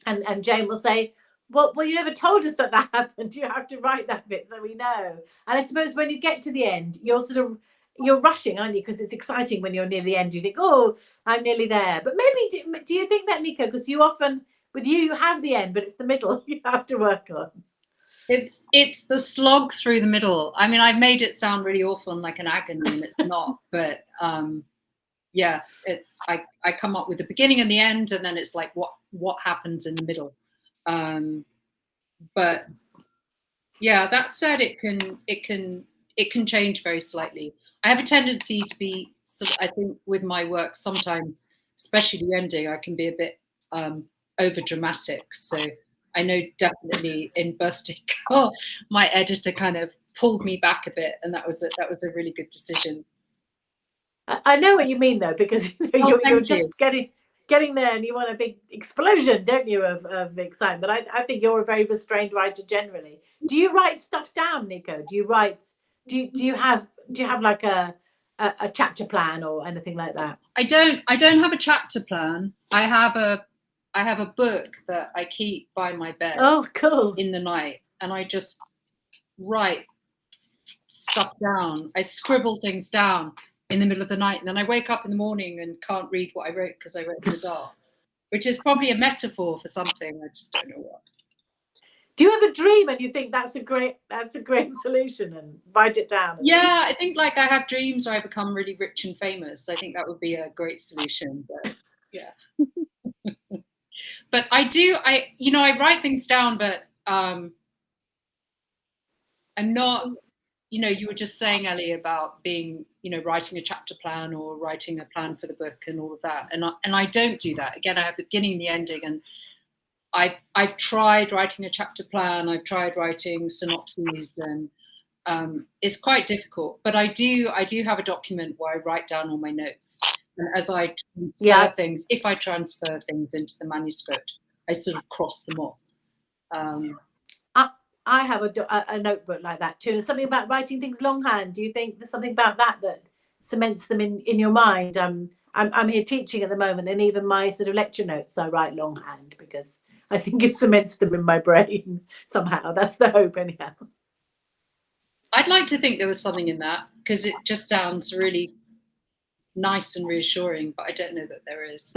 and Jane will say, well, you never told us that happened. You have to write that bit so we know. And I suppose when you get to the end, you're rushing, aren't you? Because it's exciting when you're near the end. You think, oh, I'm nearly there. But maybe do you think that, Niko? Because you often, with you have the end, but it's the middle you have to work on. It's the slog through the middle. I mean, I've made it sound really awful and like an agony, and it's not. But yeah, it's I come up with the beginning and the end, and then it's like what happens in the middle. But yeah, that said, it can change very slightly. I have a tendency to be, I think, with my work sometimes, especially the ending, I can be a bit over dramatic. So I know definitely in Birthday Girl, my editor kind of pulled me back a bit, and that was a really good decision. I know what you mean though, because you're just getting there, and you want a big explosion, don't you, of excitement? But I think you're a very restrained writer generally. Do you write stuff down, Niko? Do you have like a chapter plan or anything like that? I don't have a chapter plan. I have a book that I keep by my bed. Oh, cool. In the night, and I just write stuff down. I scribble things down in the middle of the night, and then I wake up in the morning and can't read what I wrote because I wrote in the dark, which is probably a metaphor for something. I just don't know what. Do you have a dream and you think that's a great solution, and write it down? Yeah, I think like I have dreams where I become really rich and famous. I think that would be a great solution. But yeah. But I write things down, but I'm not. You were just saying, Elly, about being, writing a chapter plan or writing a plan for the book and all of that. And I don't do that. Again, I have the beginning and the ending, and I've tried writing a chapter plan. I've tried writing synopses, and it's quite difficult. But I do have a document where I write down all my notes, and as I transfer things, if I transfer things into the manuscript, I sort of cross them off. I have a notebook like that too. And something about writing things longhand. Do you think there's something about that cements them in your mind? I'm here teaching at the moment, and even my sort of lecture notes I write longhand because I think it cements them in my brain somehow. That's the hope, anyhow. I'd like to think there was something in that, because it just sounds really nice and reassuring, but I don't know that there is.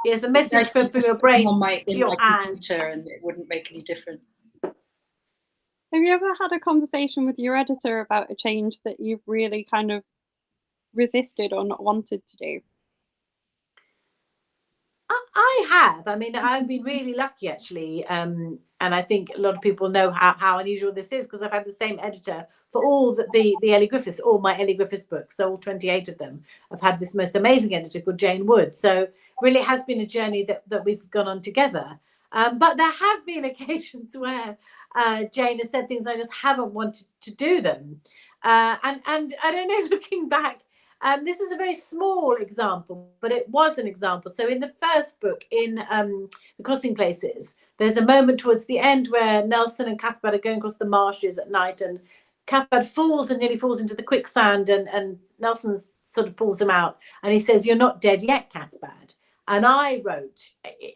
Yes, a message from your brain on my, to your hand, computer, and it wouldn't make any difference. Have you ever had a conversation with your editor about a change that you've really kind of resisted or not wanted to do? I have. I mean, I've been really lucky, actually. And I think a lot of people know how unusual this is, because I've had the same editor for all the Elly Griffiths, all my Elly Griffiths books, so all 28 of them. I've had this most amazing editor called Jane Wood. So really it has been a journey that we've gone on together. But there have been occasions where Jane has said things I just haven't wanted to do them. And I don't know, looking back, this is a very small example, but it was an example. So in the first book, in The Crossing Places, there's a moment towards the end where Nelson and Cathbad are going across the marshes at night, and Cathbad falls and nearly falls into the quicksand, and Nelson sort of pulls him out, and he says, "You're not dead yet, Cathbad." And I wrote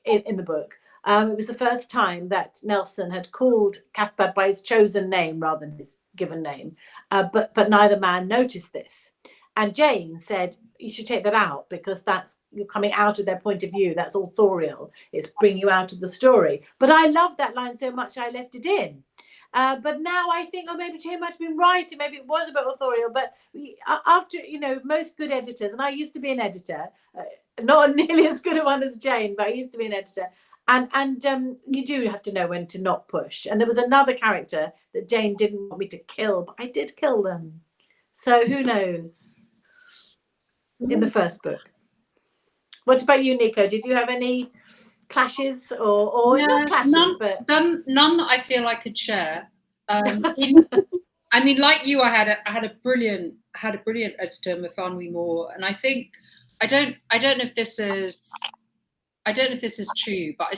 in the book, it was the first time that Nelson had called Cathbad by his chosen name rather than his given name, but neither man noticed this. And Jane said, you should take that out, because you're coming out of their point of view. That's authorial. It's bringing you out of the story. But I loved that line so much I left it in. But now I think, maybe Jane might have been right, and maybe it was a bit authorial. But after, most good editors, and I used to be an editor, not nearly as good a one as Jane, but I used to be an editor. And you do have to know when to not push. And there was another character that Jane didn't want me to kill, but I did kill them. So who knows? In the first book. What about you, Niko? Did you have any clashes or not clashes, but none that I feel I could share? I mean, like you, I had a brilliant editor, Mafalmi Moore, and I think I don't know if this is true, but I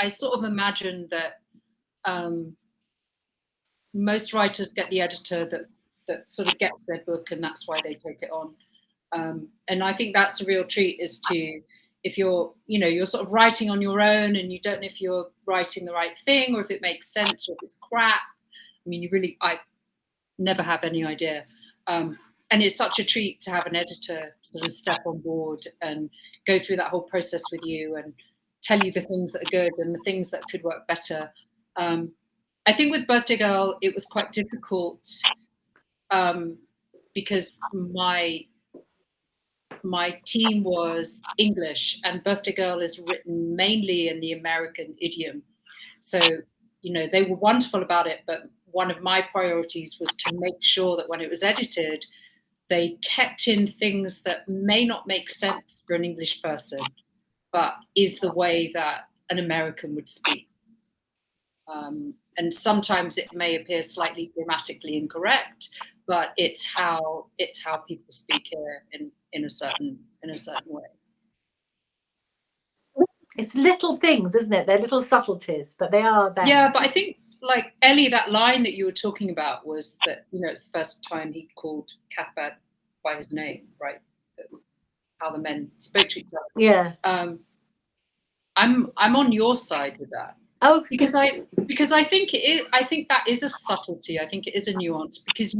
sort of imagine that most writers get the editor that sort of gets their book, and that's why they take it on. And I think that's a real treat, is to, if you're sort of writing on your own and you don't know if you're writing the right thing or if it makes sense or if it's crap. I mean, I never have any idea. And it's such a treat to have an editor sort of step on board and go through that whole process with you and tell you the things that are good and the things that could work better. I think with Birthday Girl, it was quite difficult because my team was English, and Birthday Girl is written mainly in the American idiom. So, they were wonderful about it, but one of my priorities was to make sure that when it was edited, they kept in things that may not make sense for an English person, but is the way that an American would speak. And sometimes it may appear slightly grammatically incorrect, but it's how people speak here in a certain way. It's little things, isn't it? They're little subtleties, but they are there. Yeah, but I think, like Elly, that line that you were talking about was that, it's the first time he called Cathbad by his name, right? How the men spoke to each other. Yeah. I'm on your side with that. Oh, because I think that is a subtlety. I think it is a nuance, because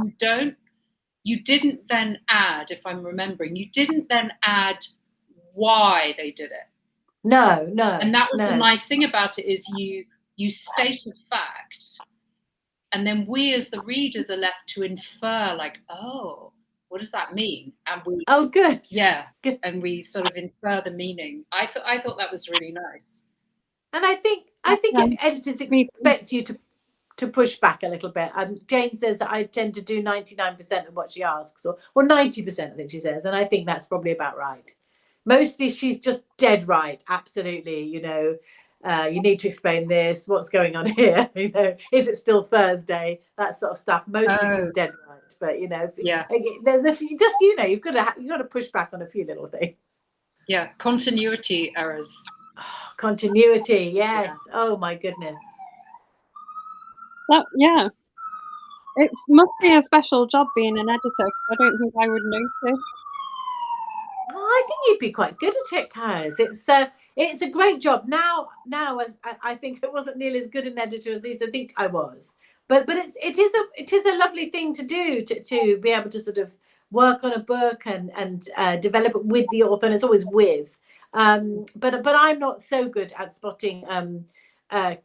you didn't then add, if I'm remembering, you didn't then add why they did it. No. And that was the nice thing about it, is you state a fact, and then we as the readers are left to infer, like, oh, what does that mean? And we good. Yeah. Good. And we sort of infer the meaning. I thought that was really nice. And I think editors expect you to push back a little bit. Jane says that I tend to do 99% of what she asks, or 90%, I think she says, and I think that's probably about right. Mostly she's just dead right. Absolutely, you need to explain this. What's going on here? Is it still Thursday? That sort of stuff. Mostly she's dead right, but there's a few. Just you've got to push back on a few little things. Yeah, continuity errors. Continuity, yes. Yeah. Oh my goodness. Yeah. It must be a special job being an editor, because I don't think I would notice. Oh, I think you'd be quite good at it, Kaz. It's a great job. Now, as I think it wasn't nearly as good an editor as I think I was. but it is a lovely thing to do, to be able to sort of work on a book and develop it with the author, and it's always with. But I'm not so good at spotting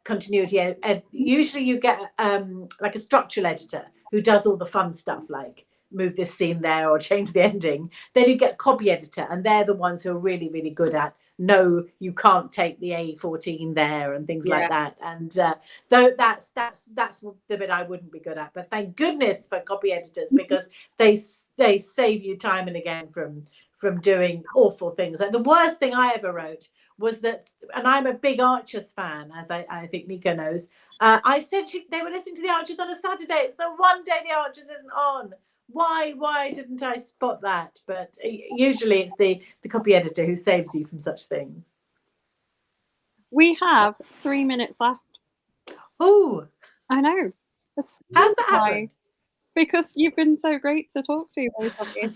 continuity. Usually you get like a structural editor who does all the fun stuff, like move this scene there or change the ending. Then you get copy editor, and they're the ones who are really, really good at, no, you can't take the A14 there and things like that. And though that's the bit I wouldn't be good at. But thank goodness for copy editors, because they save you time and again from doing awful things. Like the worst thing I ever wrote was that, and I'm a big Archers fan, as I think Niko knows. I said they were listening to the Archers on a Saturday. It's the one day the Archers isn't on. Why didn't I spot that? But usually it's the copy editor who saves you from such things. We have 3 minutes left. Oh, I know. How's that happened? Because you've been so great to talk to, both of you.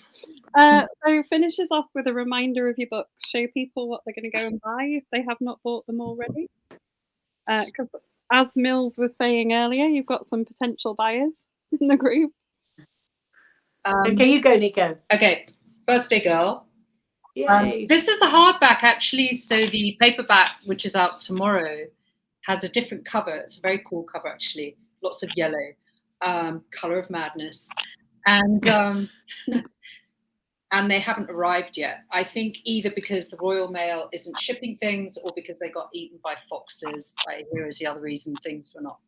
So finishes off with a reminder of your books. Show people what they're going to go and buy if they have not bought them already. Because as Mills was saying earlier, you've got some potential buyers in the group. Okay, you go, Niko. Okay, Birthday Girl. Yay. This is the hardback, actually. So the paperback, which is out tomorrow, has a different cover. It's a very cool cover, actually. Lots of yellow, color of madness, and and they haven't arrived yet. I think either because the Royal Mail isn't shipping things, or because they got eaten by foxes. Here is the other reason things were not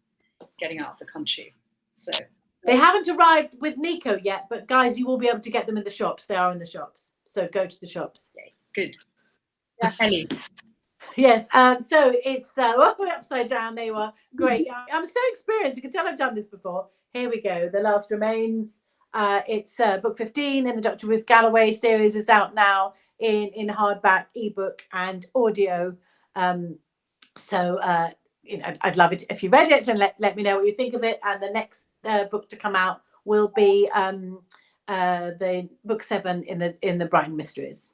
getting out of the country. So. They haven't arrived with Niko yet, but guys, you will be able to get them in the shops. They are in the shops, so go to the shops. Good. Yeah. Elly. Yes. So it's upside down. They were great. I'm so experienced. You can tell I've done this before. Here we go. The Last Remains. It's book 15 in the Dr. Ruth Galloway series. Is out now in hardback, ebook, and audio. I'd love it if you read it and let me know what you think of it. And the next book to come out will be the book 7 in the Brighton Mysteries.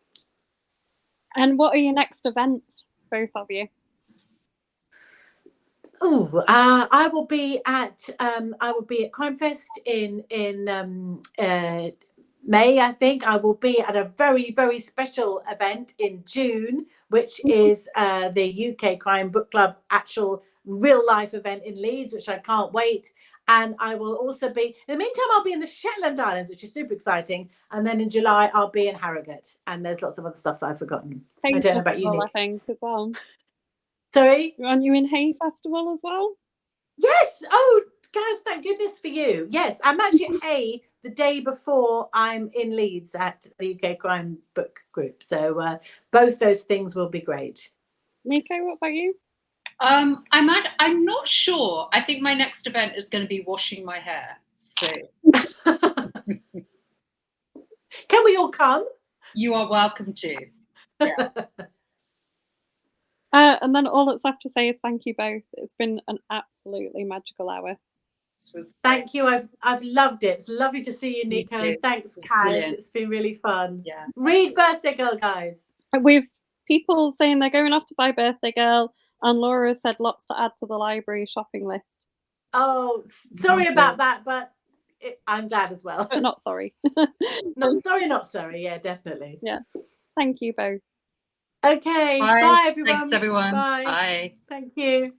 And what are your next events, both of you? Oh, I will be at Crime Fest in May, I think. I will be at a very, very special event in June, which is the UK Crime Book Club actual real life event in Leeds, which I can't wait. And I will also be, in the meantime, I'll be in the Shetland Islands, which is super exciting. And then in July, I'll be in Harrogate. And there's lots of other stuff that I've forgotten. I don't know about you, Nick. I think, as well. Sorry? Aren't you in Hay Festival as well? Yes. Oh, guys, thank goodness for you. Yes, I'm actually at Hay the day before I'm in Leeds at the UK Crime Book Group. So both those things will be great. Niko, what about you? I'm not sure. I think my next event is going to be washing my hair. So can we all come? You are welcome to. Yeah. And then all that's left to say is thank you both. It's been an absolutely magical hour. Thank you. I've loved it. It's lovely to see you, Niko. And thanks, Kaz. It's been really fun. Yeah. Read Birthday Girl, guys. With people saying they're going off to buy Birthday Girl, and Laura said lots to add to the library shopping list. Oh, sorry about that, but I'm glad as well. But not sorry. Not sorry. Yeah, definitely. Yeah. Thank you both. Okay. Bye. Bye, everyone. Thanks, everyone. Bye. Bye. Thank you.